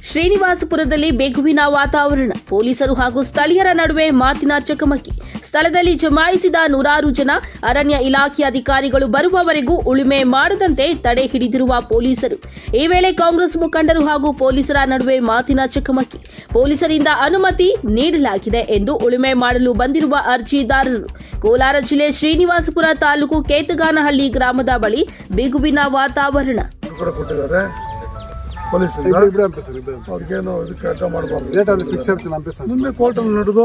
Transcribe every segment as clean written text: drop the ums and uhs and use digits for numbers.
ಶ್ರೀನಿವಾಸಪುರದಲ್ಲಿ ಬಿಗುವಿನ ವಾತಾವರಣ. ಪೊಲೀಸರು ಹಾಗೂ ಸ್ಥಳೀಯರ ನಡುವೆ ಮಾತಿನ ಚಕಮಕಿ. ಸ್ಥಳದಲ್ಲಿ ಜಮಾಯಿಸಿದ ನೂರಾರು ಜನ. ಅರಣ್ಯ ಇಲಾಖೆ ಅಧಿಕಾರಿಗಳು ಬರುವವರೆಗೂ ಉಳುಮೆ ಮಾಡದಂತೆ ತಡೆ ಹಿಡಿದಿರುವ ಪೊಲೀಸರು. ಈ ವೇಳೆ ಕಾಂಗ್ರೆಸ್ ಮುಖಂಡರು ಹಾಗೂ ಪೊಲೀಸರ ನಡುವೆ ಮಾತಿನ ಚಕಮಕಿ. ಪೊಲೀಸರಿಂದ ಅನುಮತಿ ನೀಡಲಾಗಿದೆ ಎಂದು ಉಳುಮೆ ಮಾಡಲು ಬಂದಿರುವ ಅರ್ಜಿದಾರರು. ಕೋಲಾರ ಜಿಲ್ಲೆ ಶ್ರೀನಿವಾಸಪುರ ತಾಲೂಕು ಕೇತಗಾನಹಳ್ಳಿ ಗ್ರಾಮದ ಬಳಿ ಬಿಗುವಿನ ವಾತಾವರಣ. ಮುಂದೆ ಕೋರ್ಟಲ್ಲಿ ನಡೆದು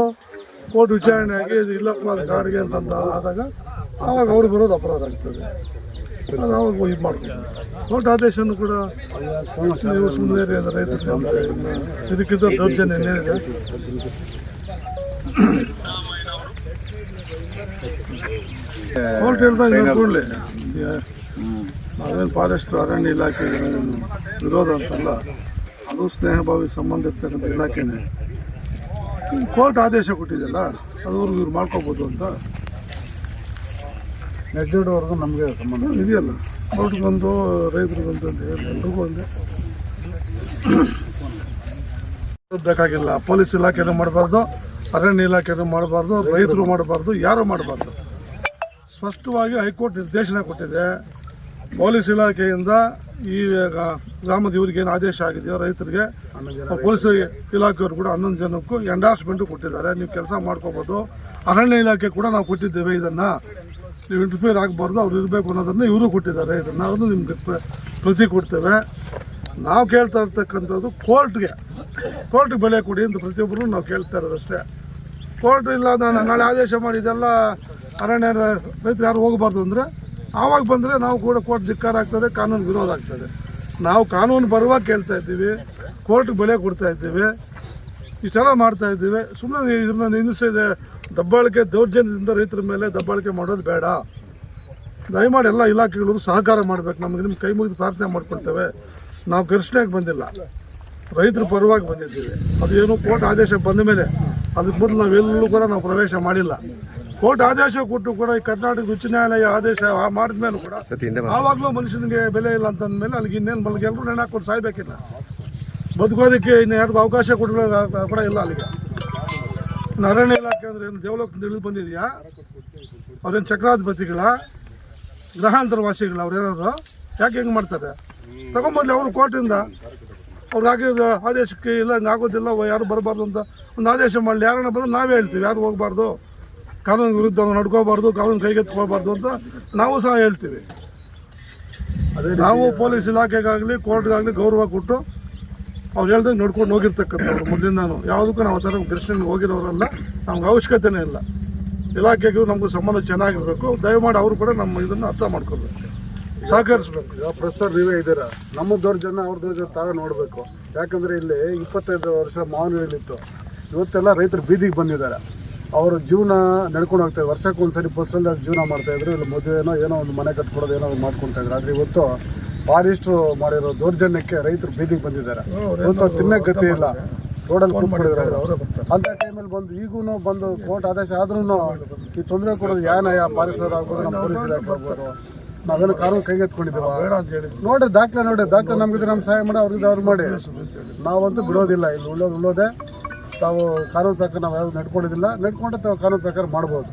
ಕೋರ್ಟ್ ವಿಚಾರಣೆ ಆಗಿ ಇದು ಇಲ್ಲಪ್ಪ ಅದು ಕಾಡಿಗೆ ಅಂತ ಆದಾಗ ಆವಾಗ ಅವ್ರು ಬರೋದು ಅಪರಾಧ ಆಗ್ತದೆ. ಅವಾಗ ಇದು ಮಾಡ್ತೀವಿ. ಕೋರ್ಟ್ ಆದೇಶವನ್ನು ಕೂಡ ನೀವು ಸುಮ್ಮನೆ ರೈತರು ಇದಕ್ಕಿಂತ ದೌರ್ಜನ್ಯ ಏನಿದೆ. ಕೋರ್ಟ್ ಹೇಳ್ದಂಗೆ ಕೂಡಲೇ ನಾವೇನು ಫಾರೆಸ್ಟ್ ಅರಣ್ಯ ಇಲಾಖೆ ವಿರೋಧ ಅಂತಲ್ಲ, ಅದು ಸ್ನೇಹಭಾವಿ ಸಂಬಂಧ ಇರ್ತಕ್ಕಂಥ ಇಲಾಖೆನೇ. ಕೋರ್ಟ್ ಆದೇಶ ಕೊಟ್ಟಿದೆಯಲ್ಲ, ಅದುವರೆಗೂ ಇವ್ರು ಮಾಡ್ಕೋಬೋದು ಅಂತ. ನೆಕ್ಸ್ಟ್ ಡೇಟ್ವರೆಗೂ ನಮಗೆ ಸಂಬಂಧ ಇದೆಯಲ್ಲ, ಕೋರ್ಟ್ಗೊಂದು ರೈತರಿಗೊಂದು ಅಂತ ಹೇಳಿ ಎಲ್ರಿಗೂ ಒಂದೇ ಬೇಕಾಗಿಲ್ಲ. ಪೊಲೀಸ್ ಇಲಾಖೆನೂ ಮಾಡಬಾರ್ದು, ಅರಣ್ಯ ಇಲಾಖೆನೂ ಮಾಡಬಾರ್ದು, ರೈತರು ಮಾಡಬಾರ್ದು, ಯಾರೂ ಮಾಡಬಾರ್ದು. ಸ್ಪಷ್ಟವಾಗಿ ಹೈಕೋರ್ಟ್ ನಿರ್ದೇಶನ ಕೊಟ್ಟಿದೆ. ಪೊಲೀಸ್ ಇಲಾಖೆಯಿಂದ ಈ ಗ್ರಾಮದ ಇವ್ರಿಗೆ ಏನು ಆದೇಶ ಆಗಿದೆಯೋ ರೈತರಿಗೆ, ಪೊಲೀಸ್ ಇಲಾಖೆಯವರು ಕೂಡ 11 ಜನಕ್ಕೂ ಎಂಡಾರ್ಸ್ಮೆಂಟು ಕೊಟ್ಟಿದ್ದಾರೆ. ನೀವು ಕೆಲಸ ಮಾಡ್ಕೋಬೋದು. ಅರಣ್ಯ ಇಲಾಖೆ ಕೂಡ ನಾವು ಕೊಟ್ಟಿದ್ದೇವೆ, ಇದನ್ನು ನೀವು ಇಂಟರ್ಫಿಯರ್ ಆಗಬಾರ್ದು, ಅವ್ರು ಇರಬೇಕು ಅನ್ನೋದನ್ನು ಇವರು ಕೊಟ್ಟಿದ್ದಾರೆ. ಇದನ್ನು ಅದು ನಿಮ್ಗೆ ಪ್ರತಿ ಕೊಡ್ತೇವೆ. ನಾವು ಕೇಳ್ತಾ ಇರ್ತಕ್ಕಂಥದ್ದು ಕೋರ್ಟ್ಗೆ ಬೆಲೆ ಕೊಡಿ ಅಂತ ಪ್ರತಿಯೊಬ್ಬರು ನಾವು ಕೇಳ್ತಾ ಇರೋದಷ್ಟೇ. ಕೋರ್ಟ್ ಇಲ್ಲ ನಾಳೆ ಆದೇಶ ಮಾಡಿದೆಲ್ಲ ಅರಣ್ಯ ರೈತರು ಯಾರು ಹೋಗಬಾರ್ದು ಅಂದರೆ ಆವಾಗ ಬಂದರೆ ನಾವು ಕೂಡ ಕೋರ್ಟ್ ಧಿಕ್ಕಾರ ಆಗ್ತದೆ, ಕಾನೂನು ವಿರೋಧ ಆಗ್ತದೆ. ನಾವು ಕಾನೂನು ಪರವಾಗಿ ಕೇಳ್ತಾ ಇದ್ದೀವಿ, ಕೋರ್ಟ್ಗೆ ಬೆಲೆ ಕೊಡ್ತಾ ಇದ್ದೀವಿ, ಇಷ್ಟೆಲ್ಲ ಮಾಡ್ತಾ ಇದ್ದೀವಿ. ಸುಮ್ಮನೆ ಇದನ್ನ ನಿಲ್ಲಿಸಿದೆ. ದಬ್ಬಾಳಿಕೆ ದೌರ್ಜನ್ಯದಿಂದ ರೈತರ ಮೇಲೆ ದಬ್ಬಾಳಿಕೆ ಮಾಡೋದು ಬೇಡ. ದಯಮಾಡಿ ಎಲ್ಲ ಇಲಾಖೆಗಳು ಸಹಕಾರ ಮಾಡಬೇಕು. ನಮಗೆ ನಿಮ್ಮ ಕೈ ಮುಗಿದು ಪ್ರಾರ್ಥನೆ ಮಾಡ್ಕೊಳ್ತೇವೆ. ನಾವು ಘರ್ಷಣೆಗೆ ಬಂದಿಲ್ಲ, ರೈತರ ಪರವಾಗಿ ಬಂದಿದ್ದೀವಿ. ಅದೇನು ಕೋರ್ಟ್ ಆದೇಶ ಬಂದ ಮೇಲೆ, ಅದಕ್ಕೆ ಮೊದಲು ನಾವೆಲ್ಲೂ ಕೂಡ ನಾವು ಪ್ರವೇಶ ಮಾಡಿಲ್ಲ. ಕೋರ್ಟ್ ಆದೇಶ ಕೊಟ್ಟು ಕೂಡ ಈ ಕರ್ನಾಟಕ ಉಚ್ಚ ನ್ಯಾಯಾಲಯ ಆದೇಶ ಮಾಡಿದ ಮೇಲೂ ಕೂಡ ಆವಾಗಲೂ ಮನುಷ್ಯನಿಗೆ ಬೆಲೆ ಇಲ್ಲ ಅಂತಂದಮೇಲೆ ಅಲ್ಲಿಗೆ ಇನ್ನೇನು ಮಲ್ಲಿಗೆ ಎಲ್ಲರೂ ನೆನೆ ಹಾಕೊಂಡು ಸಾಯ್ಬೇಕಿಲ್ಲ. ಬದುಕೋದಕ್ಕೆ ಇನ್ನು ಯಾರಿಗೂ ಅವಕಾಶ ಕೂಡ ಇಲ್ಲ ಅಲ್ಲಿಗೆ. ಅರಣ್ಯ ಇಲಾಖೆ ಅಂದರೆ ಏನು ದೇವಲೋಕದಿಂದ ಇಳಿದು ಬಂದಿದೆಯಾ? ಅವ್ರೇನು ಚಕ್ರಾಧಿಪತಿಗಳ, ಗ್ರಹಾಂತರ ವಾಸಿಗಳ? ಅವ್ರೇನಾದ್ರು ಯಾಕೆ ಹೆಂಗೆ ಮಾಡ್ತಾರೆ? ತಗೊಂಬರ್ಲಿ ಅವರು ಕೋರ್ಟಿಂದ. ಅವ್ರು ಆಗಿರೋ ಆದೇಶಕ್ಕೆ ಇಲ್ಲ ಹಂಗೆ ಆಗೋದಿಲ್ಲ, ಯಾರು ಬರಬಾರ್ದು ಅಂತ ಒಂದು ಆದೇಶ ಮಾಡಲಿ. ಯಾರನ್ನ ಬಂದ್ರೆ ನಾವೇ ಹೇಳ್ತೀವಿ, ಯಾರು ಹೋಗಬಾರ್ದು, ಕಾನೂನು ವಿರುದ್ಧ ನಡ್ಕೋಬಾರ್ದು, ಕಾನೂನು ಕೈಗೆತ್ಕೊಳ್ಬಾರ್ದು ಅಂತ ನಾವು ಸಹ ಹೇಳ್ತೀವಿ. ನಾವು ಪೊಲೀಸ್ ಇಲಾಖೆಗಾಗಲಿ ಕೋರ್ಟ್ಗಾಗಲಿ ಗೌರವ ಕೊಟ್ಟು ಅವ್ರು ಹೇಳ್ದಂಗೆ ನಡ್ಕೊಂಡು ಹೋಗಿರ್ತಕ್ಕಂಥವ್ರು. ಮೊದಲಿಂದಾನು ಯಾವುದಕ್ಕೂ ನಾವು ಆ ಥರ ಘರ್ಷಣೆಗೆ ಹೋಗಿರೋರಲ್ಲ. ನಮ್ಗೆ ಅವಶ್ಯಕತೆನೇ ಇಲ್ಲ. ಇಲಾಖೆಗೂ ನಮಗೂ ಸಂಬಂಧ ಚೆನ್ನಾಗಿರಬೇಕು. ದಯಮಾಡಿ ಅವರು ಕೂಡ ನಮ್ಮ ಇದನ್ನು ಅರ್ಥ ಮಾಡ್ಕೋಬೇಕು, ಸಹಕರಿಸ್ಬೇಕು. ಈಗ ಪ್ರೊಫೆಸರ್ ನೀವೇ ಇದ್ದೀರಾ, ನಮ್ಮ ದೌರ್ಜನ್ಯ ಅವ್ರ ದೌರ್ಜನ್ಯ ತಾವೇ ನೋಡಬೇಕು. ಯಾಕಂದರೆ ಇಲ್ಲಿ 25 ವರ್ಷ ಮಾವನಹಳ್ಳಿತ್ತು. ಇವತ್ತೆಲ್ಲ ರೈತರು ಬೀದಿಗೆ ಬಂದಿದ್ದಾರೆ. ಅವ್ರ ಜೀವನ ನಡ್ಕೊಂಡು ಹೋಗ್ತಾಯಿದ್ರು. ವರ್ಷಕ್ಕೆ ಒಂದ್ಸರಿ ಬಸ್ಸಲ್ಲಿ ಜೀವನ ಮಾಡ್ತಾಯಿದ್ರು. ಇಲ್ಲಿ ಮದುವೆನೋ ಏನೋ ಒಂದು ಮನೆ ಕಟ್ಕೊಡೋದು ಏನೋ ಮಾಡ್ಕೊತಾಯಿದ್ರು. ಆದರೆ ಇವತ್ತು ಫಾರೆಸ್ಟ್ರು ಮಾಡಿರೋ ದೌರ್ಜನ್ಯಕ್ಕೆ ರೈತರು ಬೀದಿಗೆ ಬಂದಿದ್ದಾರೆ. ಇವತ್ತು ತಿನ್ನಕ್ಕೆ ಗತಿ ಇಲ್ಲ, ರೋಡಲ್ಲಿ ಕೂತ್ಕೊಂಡಿದ್ದಾರೆ. ಅಂಥ ಟೈಮಲ್ಲಿ ಬಂದು ಈಗೂ ಬಂದು ಕೋರ್ಟ್ ಆದೇಶ ಆದ್ರೂ ಈ ತೊಂದರೆ ಕೊಡೋದು ಯಾವ ಫಾರೆಸ್ಟರ್ ಆಗ್ಬೋದು, ನಮ್ಮ ಪೊಲೀಸ್ ಇಲಾಖೆ ಆಗ್ಬೋದು, ನಾವೇನು ಕಾನೂನು ಕೈಗೆತ್ಕೊಂಡಿದ್ದೀವ ನೋಡ್ರಿ. ದಾಖಲೆ ನಮಗಿದ್ರೆ ನಮ್ಮ ಸಹಾಯ ಮಾಡಿ, ಅವ್ರಿಗೆ ಅವ್ರು ಮಾಡಿ. ನಾವಂತೂ ಬಿಡೋದಿಲ್ಲ. ಇಲ್ಲಿ ಉಳ್ಳೋದೇ ತಾವು ಕಾನೂನು ಪ್ರಕಾರ ನಾವು ಯಾವುದು ನಡ್ಕೊಂಡಿದ್ದಿಲ್ಲ. ನಡ್ಕೊಂಡ್ರೆ ತಾವು ಕಾನೂನು ಪ್ರಕಾರ ಮಾಡ್ಬೋದು.